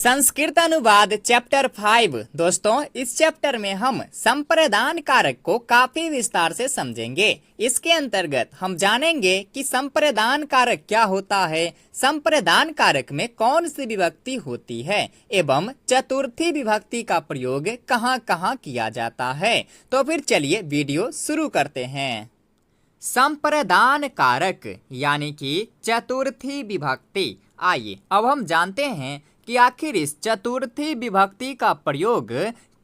संस्कृत अनुवाद चैप्टर 5। दोस्तों, इस चैप्टर में हम संप्रदान कारक को काफी विस्तार से समझेंगे। इसके अंतर्गत हम जानेंगे कि संप्रदान कारक क्या होता है, संप्रदान कारक में कौन सी विभक्ति होती है एवं चतुर्थी विभक्ति का प्रयोग कहाँ कहाँ किया जाता है। तो फिर चलिए वीडियो शुरू करते हैं। संप्रदान कारक यानी कि चतुर्थी विभक्ति। आइए अब हम जानते हैं कि आखिर इस चतुर्थी विभक्ति का प्रयोग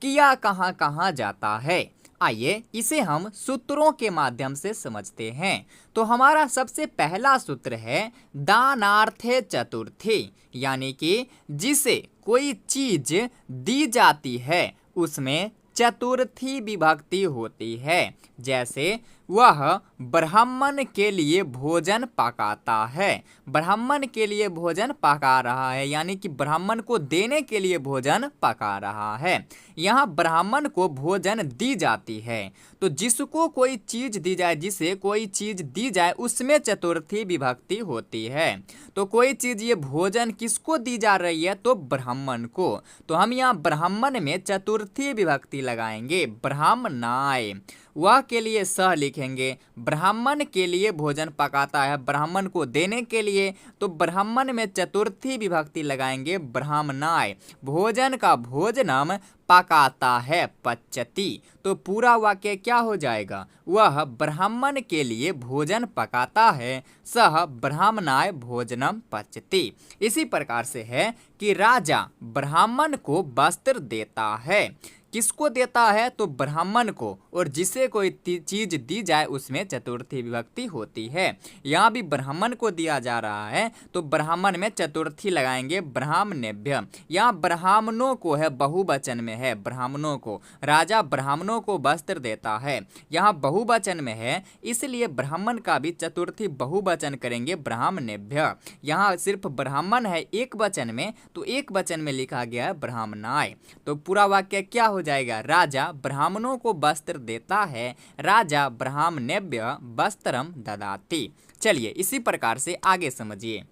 किया कहाँ कहाँ जाता है। आइए इसे हम सूत्रों के माध्यम से समझते हैं। तो हमारा सबसे पहला सूत्र है दानार्थे चतुर्थी, यानी कि जिसे कोई चीज दी जाती है उसमें चतुर्थी विभक्ति होती है। जैसे वह ब्राह्मण के लिए भोजन पकाता है, ब्राह्मण के लिए भोजन पका रहा है, यानी कि ब्राह्मण को देने के लिए भोजन पका रहा है। यहाँ ब्राह्मण को भोजन दी जाती है, तो जिसको कोई चीज दी जाए, जिसे कोई चीज दी जाए उसमें चतुर्थी विभक्ति होती है। तो कोई चीज, ये भोजन किसको दी जा रही है, तो ब्राह्मण को। तो हम यहाँ ब्राह्मण में चतुर्थी विभक्ति लगाएंगे, ब्राह्मणाय। वह के लिए सह लिखेंगे, ब्राह्मण के लिए भोजन पकाता है, ब्राह्मण को देने के लिए, तो ब्राह्मण में चतुर्थी विभक्ति लगाएंगे, ब्राह्मणाय। भोजन का भोजनम पकाता है, पच्यति। तो पूरा वाक्य क्या हो जाएगा, वह ब्राह्मण के लिए भोजन पकाता है, सह ब्राह्मणाय भोजनम पच्यति। इसी प्रकार से है कि राजा ब्राह्मण को वस्त्र देता है। किसको देता है, तो ब्राह्मण को, और जिसे कोई चीज दी जाए उसमें चतुर्थी विभक्ति होती है। यहाँ भी ब्राह्मण को दिया जा रहा है तो ब्राह्मण में चतुर्थी लगाएंगे, ब्राह्मणेभ्य। यहाँ ब्राह्मणों को है, बहुवचन में है, ब्राह्मणों को। राजा ब्राह्मणों को वस्त्र देता है, यहाँ बहुवचन में है, इसलिए ब्राह्मण का भी चतुर्थी बहुवचन करेंगे, ब्राह्मणेभ्य। यहाँ सिर्फ ब्राह्मण है एक वचन में, तो एक वचन में लिखा गया है ब्राह्मणाय। तो पूरा वाक्य क्या हो जाएगा, राजा ब्राह्मणों को वस्त्र देता है, राजा ब्राह्मणेभ्य वस्त्रम ददाति। चलिए इसी प्रकार से आगे समझिए।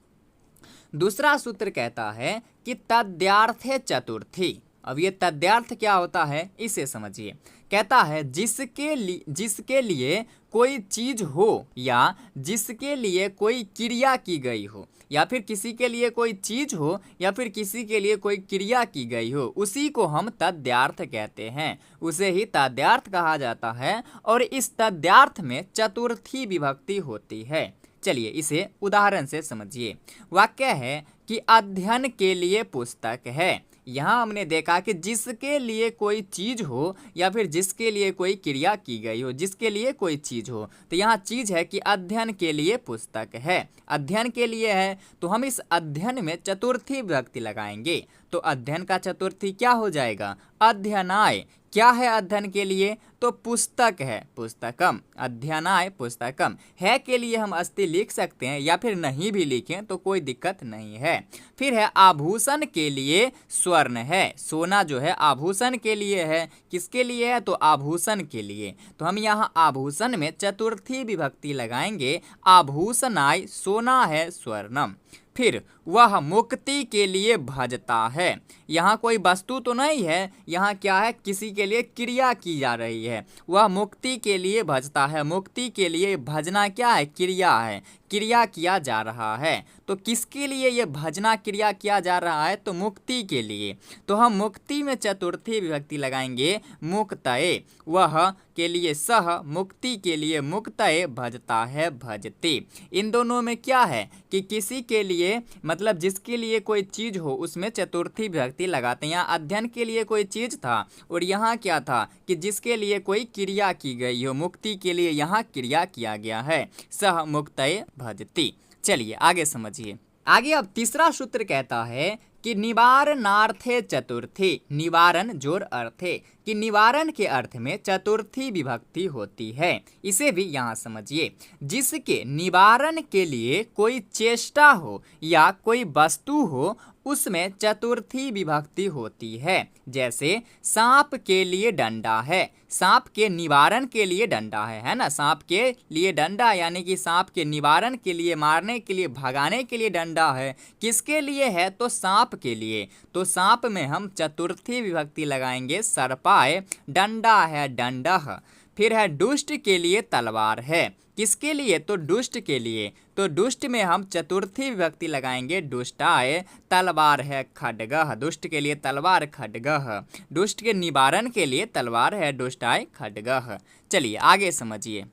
दूसरा सूत्र कहता है कि तद्यार्थे चतुर्थी। अब ये तद्यार्थ क्या होता है इसे समझिए। कहता है जिसके लिए कोई चीज हो या जिसके लिए कोई क्रिया की गई हो, या फिर किसी के लिए कोई चीज हो या फिर किसी के लिए कोई क्रिया की गई हो, उसी को हम तद्यार्थ कहते हैं, उसे ही तद्यार्थ कहा जाता है। और इस तद्यार्थ में चतुर्थी विभक्ति होती है। चलिए इसे उदाहरण से समझिए। वाक्य है कि अध्ययन के लिए पुस्तक है। यहाँ हमने देखा कि जिसके लिए कोई चीज हो या फिर जिसके लिए कोई क्रिया की गई हो, जिसके लिए कोई चीज हो, तो यहाँ चीज है कि अध्ययन के लिए पुस्तक है, अध्ययन के लिए है, तो हम इस अध्ययन में चतुर्थी विभक्ति लगाएंगे। तो अध्ययन का चतुर्थी क्या हो जाएगा, अध्ययनाय। क्या है अध्ययन के लिए, तो पुस्तक है, पुस्तकम। अध्ययनाय पुस्तकम। है के लिए हम अस्ति लिख सकते हैं या फिर नहीं भी लिखें तो कोई दिक्कत नहीं है। फिर है आभूषण के लिए स्वर्ण है, सोना जो है आभूषण के लिए है, किसके लिए है, तो आभूषण के लिए। तो हम यहाँ आभूषण में चतुर्थी विभक्ति लगाएंगे, आभूषणाय, सोना है स्वर्णम। फिर वह मुक्ति के लिए भजता है। यहाँ कोई वस्तु तो नहीं है, यहाँ क्या है, किसी के लिए क्रिया की जा रही है। वह मुक्ति के लिए भजता है, मुक्ति के लिए भजना क्या है, क्रिया है, क्रिया किया जा रहा है। तो किसके लिए ये भजना क्रिया किया जा रहा है, तो मुक्ति के लिए। तो हम मुक्ति में चतुर्थी विभक्ति लगाएंगे, मुक्तये। वह के लिए सह, मुक्ति के लिए मुक्तये, भजता है, भजते। इन दोनों में क्या है कि किसी के लिए मतलब जिसके लिए कोई चीज हो उसमें चतुर्थी विभक्ति लगाते हैं। यहाँ अध्ययन के लिए कोई चीज था और यहाँ क्या था कि जिसके लिए कोई क्रिया की गई हो, मुक्ति के लिए यहाँ क्रिया किया गया है, सह मुक्तये भजति। चलिए आगे समझिए। आगे अब तीसरा सूत्र कहता है कि निवारणार्थे चतुर्थी। निवारण जोड़ अर्थे, कि निवारण के अर्थ में चतुर्थी विभक्ति होती है। इसे भी यहाँ समझिए। जिसके निवारण के लिए कोई चेष्टा हो या कोई वस्तु हो उसमें चतुर्थी विभक्ति होती है। जैसे सांप के लिए डंडा है, सांप के निवारण के लिए डंडा है ना, सांप के लिए डंडा यानी कि सांप के निवारण के लिए, मारने के लिए, भगाने के लिए डंडा है। किसके लिए है? तो सांप के लिए। तो सांप में हम चतुर्थी विभक्ति लगाएंगे सर्पाय, डंडा है डंडह। फिर है दुष्ट के लिए तलवार है, किसके लिए? तो दुष्ट के लिए। तो दुष्ट में हम चतुर्थी विभक्ति लगाएंगे दुष्टाय, तलवार है खड्गः, दुष्ट के लिए तलवार खड्गः। दुष्ट के निवारण के लिए तलवार है दुष्टाय खड्गः। चलिए आगे समझिए।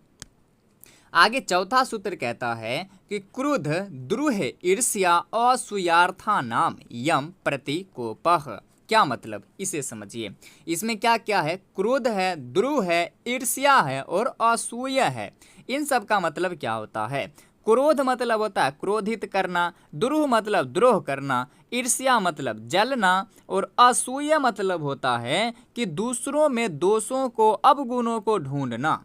आगे चौथा सूत्र कहता है कि क्रुद्ध द्रुह ईर्ष्या असूयार्था नाम यम प्रतिकोपः। क्या मतलब, इसे समझिए। इसमें क्या क्या है? क्रोध है, द्रुह है, ईर्ष्या है और असूय है। इन सब का मतलब क्या होता है? क्रोध मतलब होता है क्रोधित करना, द्रुह मतलब द्रोह करना, ईर्ष्या मतलब जलना और असूय मतलब होता है कि दूसरों में दोषों को, अवगुणों को ढूंढना।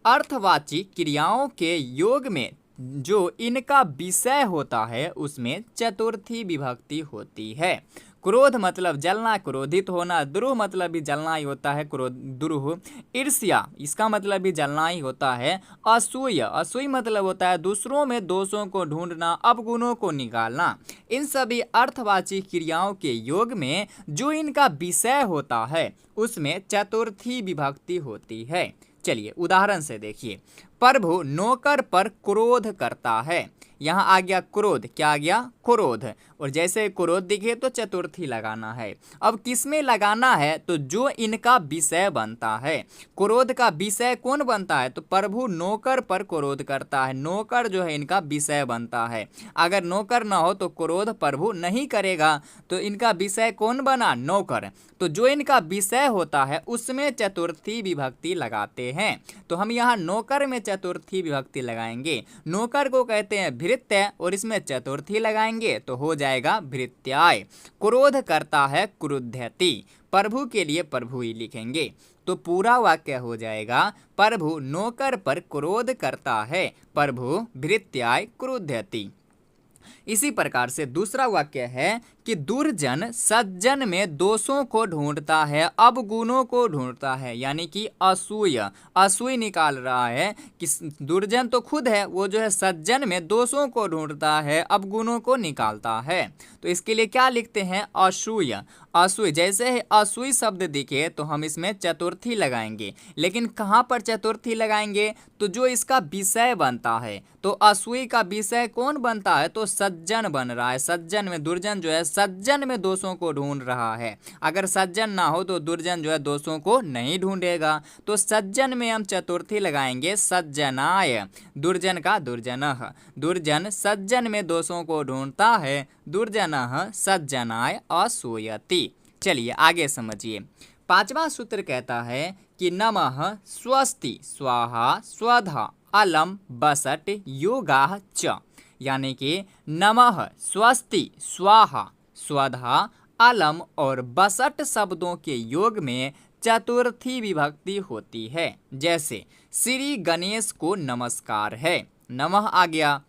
अर्थवाची क्रियाओं के योग में जो इनका विषय होता है उसमें चतुर्थी विभक्ति होती है। क्रोध मतलब जलना, क्रोधित होना, द्रुह मतलब भी जलना ही होता है, क्रोध द्रुह। ईर्ष्या इसका मतलब भी जलना ही होता है। असूय, असूय मतलब होता है दूसरों में दोषों को ढूंढना, अवगुणों को निकालना। इन सभी अर्थवाची क्रियाओं के योग में जो इनका विषय होता है उसमें चतुर्थी विभक्ति होती है। चलिए उदाहरण से देखिए। प्रभु नौकर पर क्रोध करता है। यहाँ आ गया क्रोध, क्या आ गया? क्रोध। और जैसे क्रोध दिखे तो चतुर्थी लगाना है। अब किसमें लगाना है? तो जो इनका विषय बनता है। क्रोध का विषय कौन बनता है? तो प्रभु नौकर पर क्रोध करता है। नौकर जो है इनका विषय बनता है। अगर नौकर ना हो तो क्रोध प्रभु नहीं करेगा। तो इनका विषय कौन बना? नौकर। तो जो इनका विषय होता है उसमें चतुर्थी विभक्ति लगाते हैं। तो हम यहाँ नौकर में चतुर्थी विभक्ति लगाएंगे। नौकर को कहते हैं भृत्य और इसमें चतुर्थी लगाएंगे तो हो जाएगा भृत्याय। क्रोध करता है क्रुध्यति, प्रभु के लिए प्रभु ही लिखेंगे। तो पूरा वाक्य हो जाएगा प्रभु नौकर पर क्रोध करता है, प्रभु भृत्याय क्रुध्यति। इसी प्रकार से दूसरा वाक्य है कि दुर्जन सज्जन में दोषों को ढूंढता है, अवगुणों को ढूंढता है, यानी कि असूय, असूय निकाल रहा है कि दुर्जन तो खुद है, वो जो है सज्जन में दोषों को ढूंढता है, अवगुणों को निकालता है। तो इसके लिए क्या लिखते हैं? असूय। असूय, जैसे ही असूय शब्द दिखे तो हम इसमें चतुर्थी लगाएंगे। लेकिन कहाँ पर चतुर्थी लगाएंगे? तो जो इसका विषय बनता है। तो असूय का विषय कौन बनता है? तो सज्जन बन रहा है। सज्जन में, दुर्जन जो है सज्जन में दोषों को ढूंढ रहा है। अगर सज्जन ना हो तो दुर्जन जो है दोषों को नहीं ढूंढेगा। तो सज्जन में हम चतुर्थी लगाएंगे सज्जनाय, दुर्जन का दुर्जनः। दुर्जन सज्जन में दोषों को ढूंढता है, दुर्जनः सज्जनाय असूयति। चलिए आगे समझिए। पांचवा सूत्र कहता है कि नमः स्वस्ति स्वाहा स्वधा अलम बसट योगाः च, यानी कि नमः स्वस्ति स्वाहा स्वधा अलम और बसट शब्दों के योग में चतुर्थी विभक्ति होती है। जैसे श्री गणेश को नमस्कार है, नमः आ गया।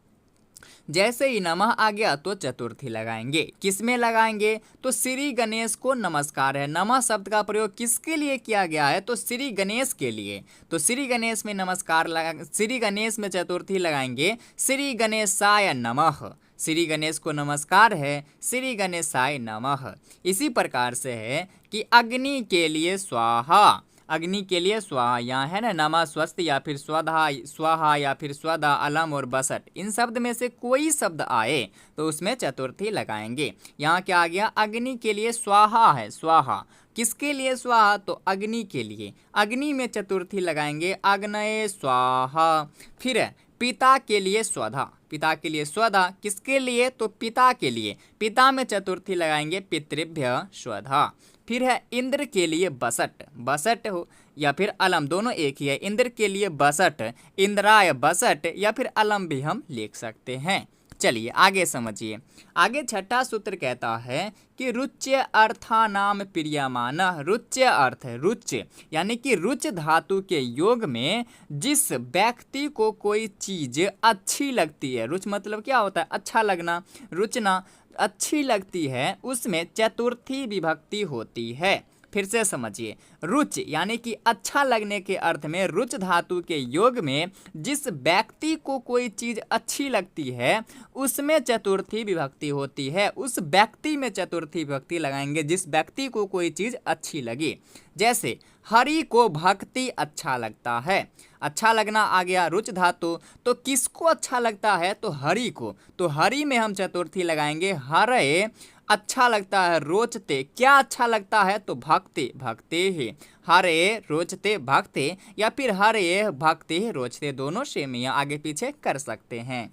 जैसे ही नमः आ गया तो चतुर्थी लगाएंगे। किसमें लगाएंगे? तो श्री गणेश को नमस्कार है। नमः शब्द का प्रयोग किसके लिए किया गया है? तो श्री गणेश के लिए। तो श्री गणेश में नमस्कार लगा, श्री गणेश में चतुर्थी लगाएंगे श्री गणेशाय नमः। श्री गणेश को नमस्कार है, श्री गणेशाय नमः। इसी प्रकार से है कि अग्नि के लिए स्वाहा, अग्नि के लिए स्वाहा। यहाँ है ना नमः स्वस्ति या फिर स्वधा स्वाहा या फिर स्वधा अलम और बसट, इन शब्द में से कोई शब्द आए तो उसमें चतुर्थी लगाएंगे। यहाँ क्या आ गया? अग्नि के लिए स्वाहा है, स्वाहा। किसके लिए स्वाहा? तो अग्नि के लिए। अग्नि में चतुर्थी लगाएंगे अग्नये स्वाहा। फिर है पिता के लिए स्वधा, पिता के लिए स्वधा। किसके लिए? तो पिता के लिए। पिता में चतुर्थी लगाएंगे पितृभ्य स्वधा। फिर है इंद्र के लिए बसट, बसट हो या फिर अलम, दोनों एक ही है। इंद्र के लिए बसट, इंद्राय बसट या फिर अलम भी हम लिख सकते हैं। चलिए आगे समझिए। आगे छठा सूत्र कहता है कि रुच्य अर्थानाम प्रियमानः। रुच्य अर्थ है रुच्य, यानी कि रुच धातु के योग में जिस व्यक्ति को कोई चीज अच्छी लगती है। रुच मतलब क्या होता है? अच्छा लगना, रुचना। अच्छी लगती है उसमें चतुर्थी विभक्ति होती है। फिर से समझिए, रुच यानी कि अच्छा लगने के अर्थ में रुच धातु के योग में जिस व्यक्ति को कोई चीज अच्छी लगती है उसमें चतुर्थी विभक्ति होती है। उस व्यक्ति में चतुर्थी विभक्ति लगाएंगे जिस व्यक्ति को कोई चीज अच्छी लगे। जैसे हरि को भक्ति अच्छा लगता है, अच्छा लगना आ गया रुच धातु, तो किसको अच्छा लगता है? तो हरि को। तो हरि में हम चतुर्थी लगाएंगे हरे अच्छा लगता है, रोचते क्या अच्छा लगता है? तो भक्ति, भक्ति ही, हरे रोचते भक्ति, या फिर हरे भक्ति रोचते, दोनों सेम ही आगे पीछे कर सकते हैं।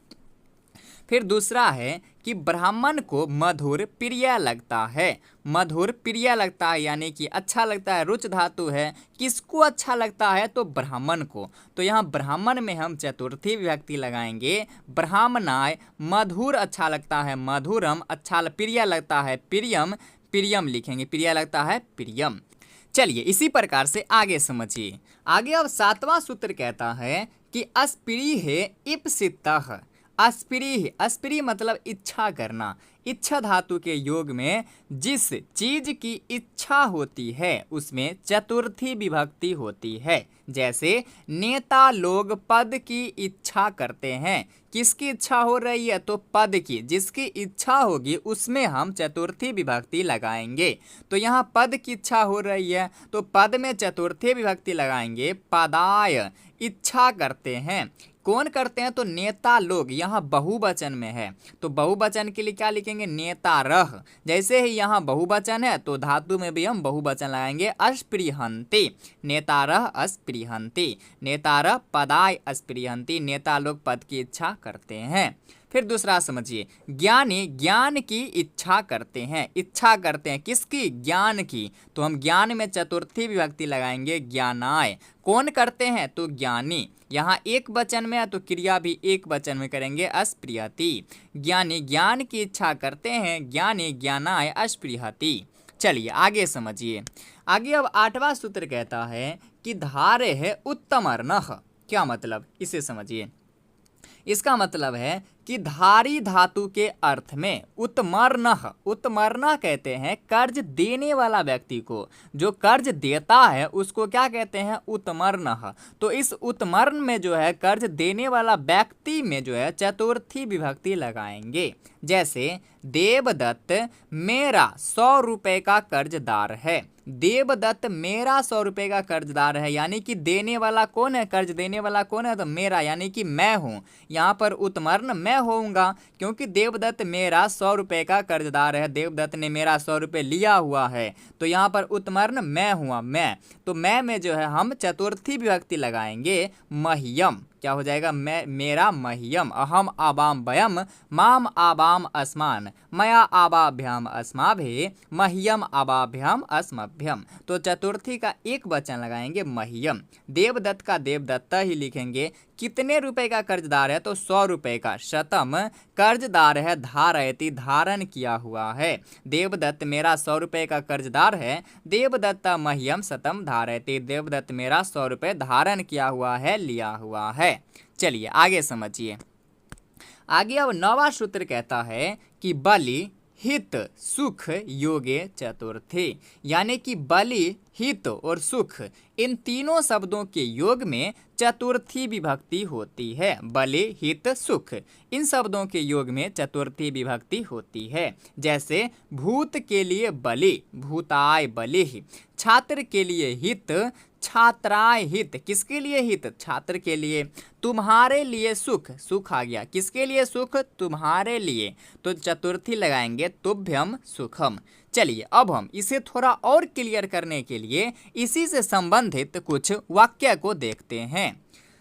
फिर दूसरा है कि ब्राह्मण को मधुर प्रिय लगता है। मधुर प्रिय लगता है यानी कि अच्छा लगता है, रुच धातु है, किसको अच्छा लगता है? तो ब्राह्मण को। तो यहाँ ब्राह्मण में हम चतुर्थी विभक्ति लगाएंगे, ब्राह्मणाय मधुर अच्छा लगता है, मधुरम अच्छा प्रिय लगता है, प्रियम, प्रियम लिखेंगे, प्रिय लगता है प्रियम। चलिए इसी प्रकार से आगे समझिए। आगे अब 7वां सूत्र कहता है कि अस्पृह इप्सितः। अस्पृह, अस्पृह मतलब इच्छा करना। इच्छा धातु के योग में जिस चीज की इच्छा होती है उसमें चतुर्थी विभक्ति होती है। जैसे नेता लोग पद की इच्छा करते हैं, किसकी इच्छा हो रही है? तो पद की, जिसकी इच्छा होगी उसमें हम चतुर्थी विभक्ति लगाएंगे। तो यहाँ पद की इच्छा हो रही है तो पद में चतुर्थी विभक्ति लगाएंगे, पदाय इच्छा करते हैं। कौन करते हैं? तो नेता लोग, यहाँ बहुवचन में है तो बहुवचन के लिए क्या लिखेंगे? नेतारः। जैसे ही यहाँ बहुवचन है तो धातु में भी हम बहुवचन लगाएंगे, अस्पृहन्ति, नेतारः अस्पृहन्ति, नेतारः पदाय अस्पृहन्ति, नेता लोग पद की इच्छा करते हैं। फिर दूसरा समझिए, ज्ञानी ज्ञान की इच्छा करते हैं। इच्छा करते हैं किसकी? ज्ञान की। तो हम ज्ञान में चतुर्थी विभक्ति लगाएंगे, ज्ञानाय। कौन करते हैं? तो ज्ञानी। यहाँ एक वचन में है तो क्रिया भी एक वचन में करेंगे, अस्पृहति। ज्ञानी ज्ञान की इच्छा करते हैं, ज्ञानी ज्ञानाय अस्पृहति। चलिए आगे समझिए। आगे अब 8वां सूत्र कहता है कि धारे है उत्तमर्णः। क्या मतलब? इसे समझिए। इसका मतलब है कि धारी धातु के अर्थ में उत्तमर्णः, उत्तमर्णः कहते हैं कर्ज देने वाला व्यक्ति को, जो कर्ज देता है उसको क्या कहते हैं? उत्तमर्णः। तो इस उत्तमर्ण में जो है कर्ज देने वाला व्यक्ति में जो है चतुर्थी विभक्ति लगाएंगे। जैसे देवदत्त मेरा 100 रुपए का कर्जदार है। देवदत्त मेरा 100 रुपए का कर्जदार है, यानी कि देने वाला कौन है? कर्ज देने वाला कौन है? तो मेरा, यानी कि मैं हूँ। यहाँ पर उत्तमर्ण मैं होऊंगा क्योंकि देवदत्त मेरा 100 रुपए का कर्जदार है, देवदत्त ने मेरा 100 रुपए लिया हुआ है। तो यहाँ पर उत्तमर्ण मैं हुआ, मैं। तो मैं में जो है हम चतुर्थी विभक्ति लगाएंगे, मह्यम। क्या हो जाएगा? मैं, मेरा मह्यम, अहम आबाम वयम, माम आबाम अस्मान, मया आबाभ्याम अस्माभि, मह्यम आबाभ्याम अस्मभ्यम। तो चतुर्थी का एक वचन लगाएंगे, मह्यम। देवदत्त का देवदत्त ही लिखेंगे। कितने रुपए का कर्जदार है? तो 100 रुपए का। शतम कर्जदार है, धारयति धारण किया हुआ है। देवदत्त मेरा 100 रुपए का कर्जदार है, देवदत्त मह्यम शतम धारयति, देवदत्त मेरा 100 रुपए धारण किया हुआ है, लिया हुआ है। चलिए आगे समझिए। आगे अब 9वां सूत्र कहता है कि बलि हित सुख योगे चतुर्थी, यानी कि बलि हित और सुख इन तीनों शब्दों के योग में चतुर्थी विभक्ति होती है। बलि हित सुख इन शब्दों के योग में चतुर्थी विभक्ति होती है। जैसे भूत के लिए बलि, भूताय बलि। छात्र के लिए हित, छात्राय हित। किसके लिए हित? छात्र के लिए। तुम्हारे लिए सुख, सुख आ गया, किसके लिए सुख? तुम्हारे लिए। तो चतुर्थी लगाएंगे, तुभ्यम सुखम। चलिए अब हम इसे थोड़ा और क्लियर करने के लिए इसी से संबंधित कुछ वाक्य को देखते हैं।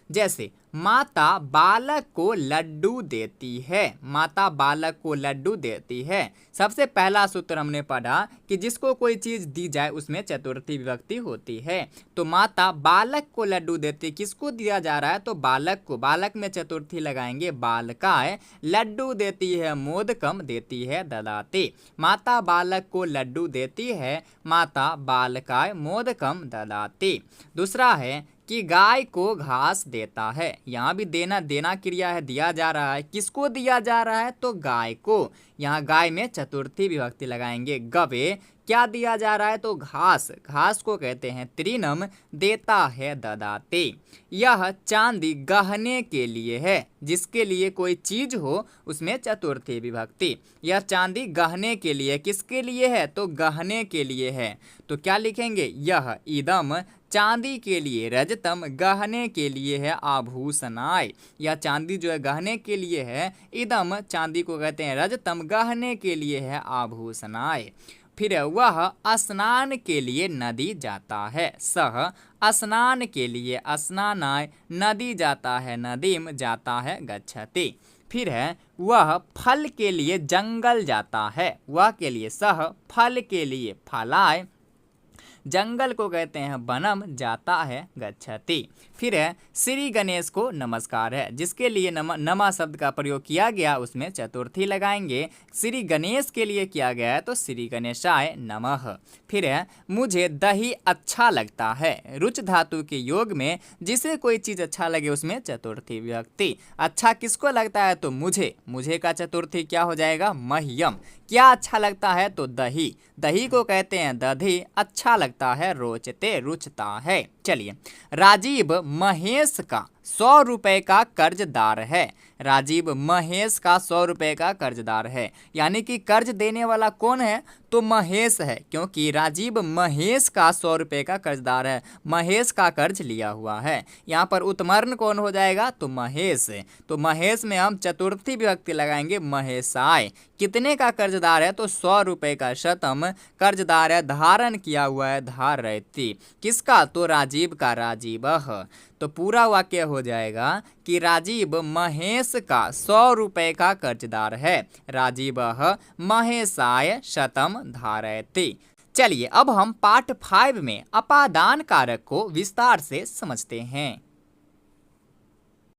जैसे माता बालक को लड्डू देती है, माता बालक को लड्डू देती है। सबसे पहला सूत्र हमने पढ़ा कि जिसको कोई चीज़ दी जाए उसमें चतुर्थी विभक्ति होती है। तो माता बालक को लड्डू देती, किसको दिया जा रहा है? तो बालक को। बालक में चतुर्थी लगाएंगे, बालकाय। लड्डू देती है, मोदकम देती है, ददाति। माता बालक को लड्डू देती है, माता बालकाय मोदकम ददाति। दूसरा है कि गाय को घास देता है। यहाँ भी देना देना क्रिया है, दिया जा रहा है। किसको दिया जा रहा है? तो गाय को। यहाँ गाय में चतुर्थी विभक्ति लगाएंगे। गवे क्या दिया जा रहा है? तो घास। घास को कहते हैं तृणम, देता है ददाते। यह चांदी गहने के लिए है। जिसके लिए कोई चीज हो उसमें चतुर्थी विभक्ति। यह चांदी गहने के लिए, किसके लिए है? तो गहने के लिए है। तो क्या लिखेंगे? यह इदम चांदी के लिए, रजतम गहने के लिए है, आभूषणाय। यह चांदी जो है गहने के लिए है। इदम चांदी को कहते हैं, रजतम गहने के लिए है, आभूषणाय। फिर वह स्नान के लिए नदी जाता है। सह स्नान के लिए, स्नानाय नदी जाता है, नदीम जाता है, गच्छति। फिर है वह फल के लिए जंगल जाता है। वह के लिए सह, फल के लिए फलाय, जंगल को कहते हैं वनम, जाता है, गच्छति। फिर है श्री गणेश को नमस्कार है। जिसके लिए नमा शब्द का प्रयोग किया गया उसमें चतुर्थी लगाएंगे। श्री गणेश के लिए किया गया है तो श्री गणेशाय नमः। फिर है मुझे दही अच्छा लगता है। रुच धातु के योग में जिसे कोई चीज अच्छा लगे उसमें चतुर्थी विभक्ति। अच्छा किसको लगता है? तो मुझे। मुझे का चतुर्थी क्या हो जाएगा? मह्यम। क्या अच्छा लगता है? तो दही। दही को कहते हैं दधी, अच्छा लगता है, रोचते, रुचता है। चलिए, राजीव महेश का 100 रुपए का कर्जदार है। राजीव महेश का 100 रुपए का कर्जदार है। यानी कि कर्ज देने वाला कौन है? तो महेश है, क्योंकि राजीव महेश का 100 रुपए का कर्जदार है। महेश का कर्ज लिया हुआ है। यहाँ पर उत्मर्ण कौन हो जाएगा? तो महेश। तो महेश में हम चतुर्थी विभक्ति लगाएंगे, महेशाय। कितने का कर्जदार है? तो 100 रुपए का। शतम कर्जदार है, धारण किया हुआ है, धारयति। किसका? तो राजीव का, राजीवः। तो पूरा वाक्य हो जाएगा कि राजीव महेश का 100 रुपए का कर्जदार है। राजीवः महेशाय शतम धारयति। चलिए अब हम पार्ट 5 में अपादान कारक को विस्तार से समझते हैं।